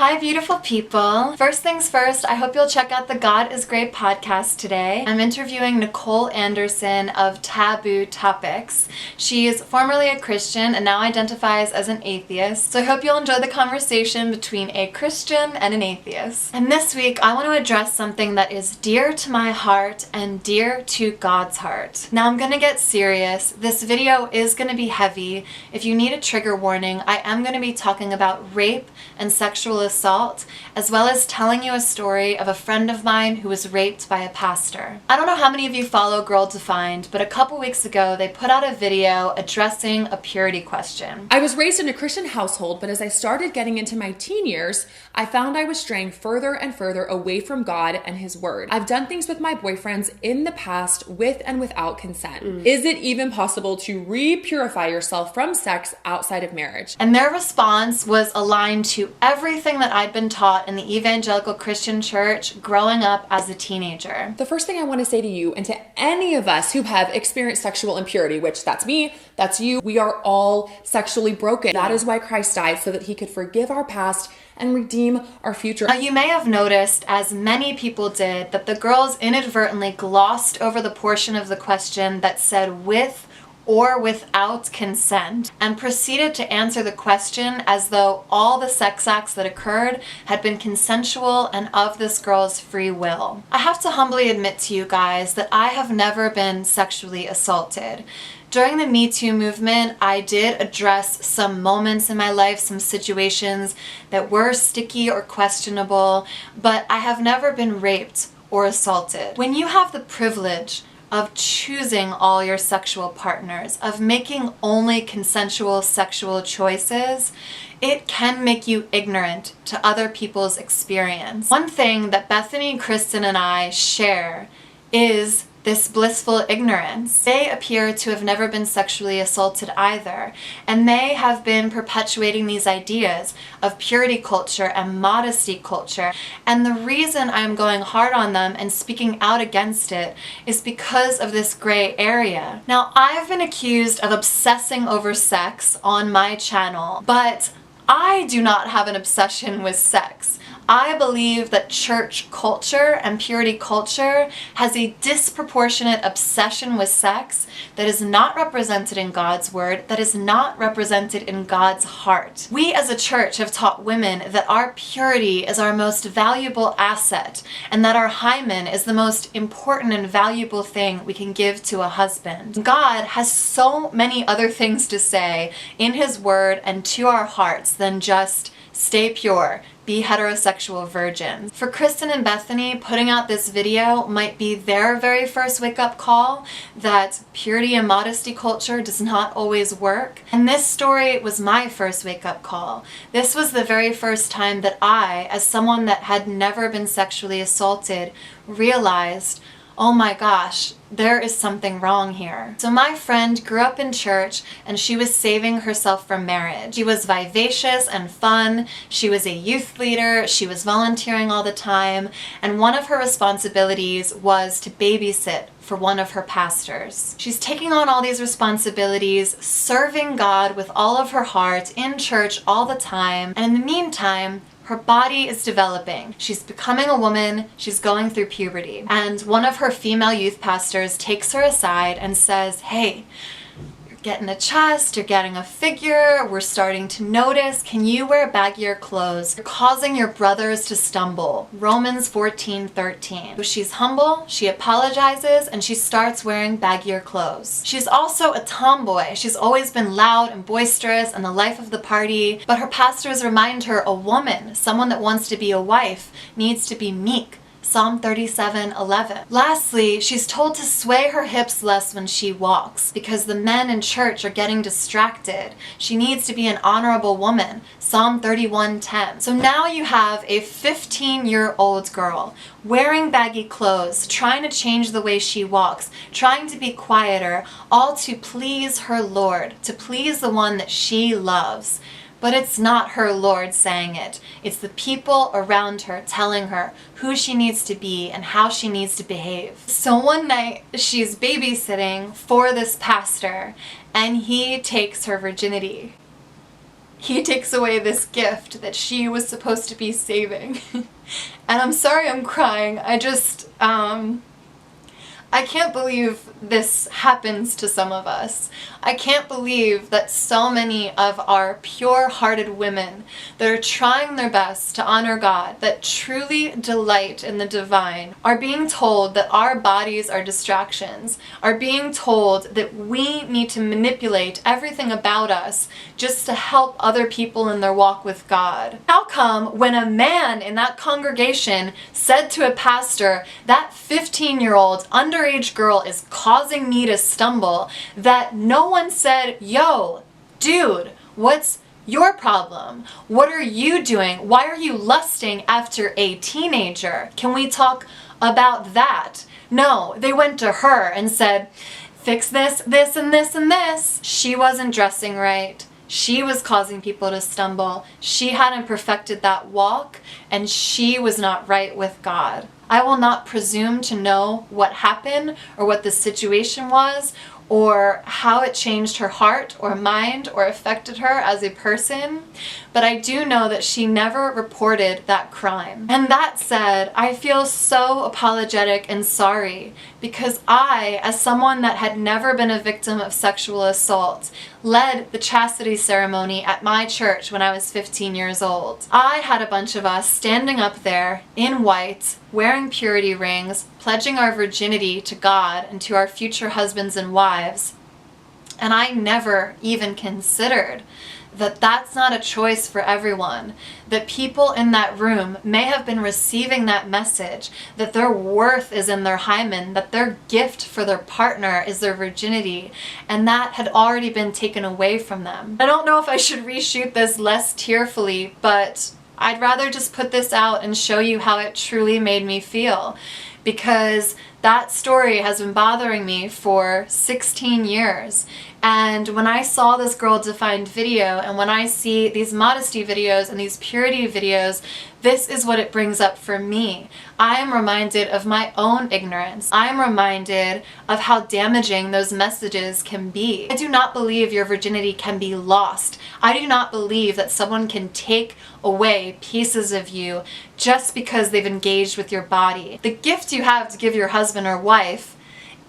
Hi beautiful people. First things first, I hope you'll check out the God is Great podcast today. I'm interviewing Nicole Anderson of Taboo Topics. She is formerly a Christian and now identifies as an atheist. So I hope you'll enjoy the conversation between a Christian and an atheist. And this week I want to address something that is dear to my heart and dear to God's heart. Now I'm gonna get serious. This video is gonna be heavy. If you need a trigger warning, I am gonna be talking about rape and sexual assault, as well as telling you a story of a friend of mine who was raped by a pastor. I don't know how many of you follow Girl Defined, but a couple weeks ago they put out a video addressing a purity question. I was raised in a Christian household, but as I started getting into my teen years, I found I was straying further and further away from God and His Word. I've done things with my boyfriends in the past with and without consent. Is it even possible to re-purify yourself from sex outside of marriage? And their response was aligned to everything that I'd been taught in the evangelical Christian church growing up as a teenager. The first thing I want to say to you and to any of us who have experienced sexual impurity, which that's me, that's you, we are all sexually broken. That is why Christ died, so that He could forgive our past and redeem our future. Now you may have noticed, as many people did, that the girls inadvertently glossed over the portion of the question that said with or without consent, and proceeded to answer the question as though all the sex acts that occurred had been consensual and of this girl's free will. I have to humbly admit to you guys that I have never been sexually assaulted. During the Me Too movement, I did address some moments in my life, some situations that were sticky or questionable, but I have never been raped or assaulted. When you have the privilege of choosing all your sexual partners, of making only consensual sexual choices, it can make you ignorant to other people's experience. One thing that Bethany, Kristen, and I share is this blissful ignorance. They appear to have never been sexually assaulted either, and they have been perpetuating these ideas of purity culture and modesty culture. And the reason I'm going hard on them and speaking out against it is because of this gray area. Now, I've been accused of obsessing over sex on my channel, but I do not have an obsession with sex. I believe that church culture and purity culture has a disproportionate obsession with sex that is not represented in God's Word, that is not represented in God's heart. We as a church have taught women that our purity is our most valuable asset, and that our hymen is the most important and valuable thing we can give to a husband. God has so many other things to say in His Word and to our hearts than just stay pure, be heterosexual virgins. For Kristen and Bethany, putting out this video might be their very first wake-up call that purity and modesty culture does not always work. And this story was my first wake-up call. This was the very first time that I, as someone that had never been sexually assaulted, realized, oh my gosh, there is something wrong here. So my friend grew up in church and she was saving herself from marriage. She was vivacious and fun. She was a youth leader. She was volunteering all the time. And one of her responsibilities was to babysit for one of her pastors. She's taking on all these responsibilities, serving God with all of her heart in church all the time. And in the meantime, her body is developing. She's becoming a woman. She's going through puberty. And one of her female youth pastors takes her aside and says, hey, you're getting a chest, you're getting a figure, we're starting to notice. Can you wear baggier clothes? You're causing your brothers to stumble. Romans 14:13. So she's humble, she apologizes, and she starts wearing baggier clothes. She's also a tomboy. She's always been loud and boisterous and the life of the party, but her pastors remind her a woman, someone that wants to be a wife, needs to be meek. Psalm 37:11. Lastly, she's told to sway her hips less when she walks because the men in church are getting distracted. She needs to be an honorable woman. Psalm 31:10. So now you have a 15-year-old girl wearing baggy clothes, trying to change the way she walks, trying to be quieter, all to please her Lord, to please the one that she loves. But it's not her Lord saying it. It's the people around her telling her who she needs to be and how she needs to behave. So one night, she's babysitting for this pastor, and he takes her virginity. he takes away this gift that she was supposed to be saving. And I'm sorry I'm crying. I can't believe this happens to some of us. I can't believe that so many of our pure-hearted women that are trying their best to honor God, that truly delight in the divine, are being told that our bodies are distractions, are being told that we need to manipulate everything about us just to help other people in their walk with God. How come when a man in that congregation said to a pastor, that 15-year-old underage girl is causing me to stumble, that no one said, yo, dude, what's your problem? What are you doing? Why are you lusting after a teenager? Can we talk about that? No, they went to her and said, fix this, this, and this, and this. She wasn't dressing right. She was causing people to stumble. She hadn't perfected that walk, and she was not right with God. I will not presume to know what happened or what the situation was or how it changed her heart or mind or affected her as a person, but I do know that she never reported that crime. And that said, I feel so apologetic and sorry because I, as someone that had never been a victim of sexual assault, led the chastity ceremony at my church when I was 15 years old. I had a bunch of us standing up there in white, wearing purity rings, pledging our virginity to God and to our future husbands and wives. And I never even considered that that's not a choice for everyone, that people in that room may have been receiving that message, that their worth is in their hymen, that their gift for their partner is their virginity, and that had already been taken away from them. I don't know if I should reshoot this less tearfully, but I'd rather just put this out and show you how it truly made me feel, because that story has been bothering me for 16 years. And when I saw this Girl Defined video, and when I see these modesty videos and these purity videos, this is what it brings up for me. I am reminded of my own ignorance. I am reminded of how damaging those messages can be. I do not believe your virginity can be lost. I do not believe that someone can take away pieces of you just because they've engaged with your body. The gift you have to give your husband or wife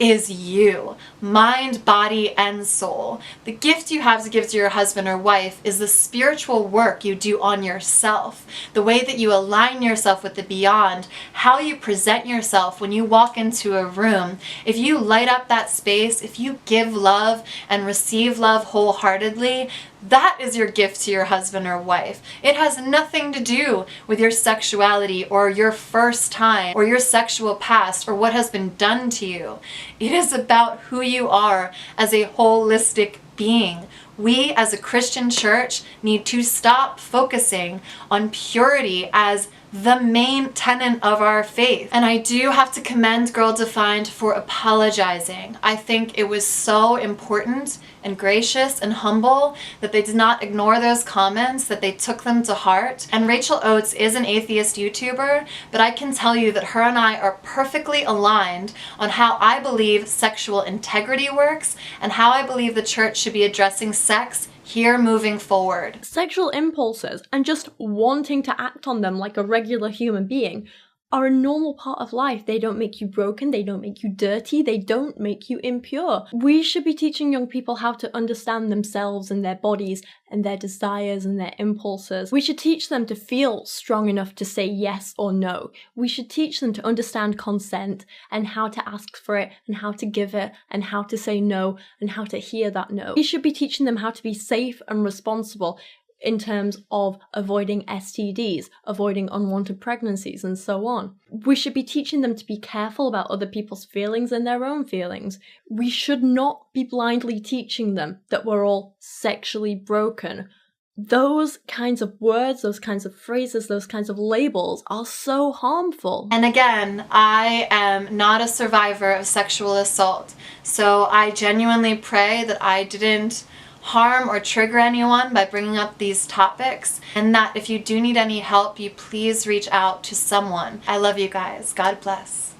is you, mind, body, and soul. The gift you have to give to your husband or wife is the spiritual work you do on yourself, the way that you align yourself with the beyond, how you present yourself when you walk into a room. If you light up that space, if you give love and receive love wholeheartedly, that is your gift to your husband or wife. It has nothing to do with your sexuality or your first time or your sexual past or what has been done to you. It is about who you are as a holistic being. We as a Christian church need to stop focusing on purity as the main tenet of our faith. And I do have to commend Girl Defined for apologizing. I think it was so important and gracious and humble that they did not ignore those comments, that they took them to heart. And Rachel Oates is an atheist YouTuber, but I can tell you that her and I are perfectly aligned on how I believe sexual integrity works and how I believe the church should be addressing sex here moving forward. Sexual impulses and just wanting to act on them like a regular human being are a normal part of life. They don't make you broken, they don't make you dirty, they don't make you impure. We should be teaching young people how to understand themselves and their bodies and their desires and their impulses. We should teach them to feel strong enough to say yes or no. We should teach them to understand consent and how to ask for it and how to give it and how to say no and how to hear that no. We should be teaching them how to be safe and responsible in terms of avoiding STDs, avoiding unwanted pregnancies, and so on. We should be teaching them to be careful about other people's feelings and their own feelings. We should not be blindly teaching them that we're all sexually broken. Those kinds of words, those kinds of phrases, those kinds of labels are so harmful. And again, I am not a survivor of sexual assault, so I genuinely pray that I didn't harm or trigger anyone by bringing up these topics, and that if you do need any help, you please reach out to someone. I love you guys. God bless.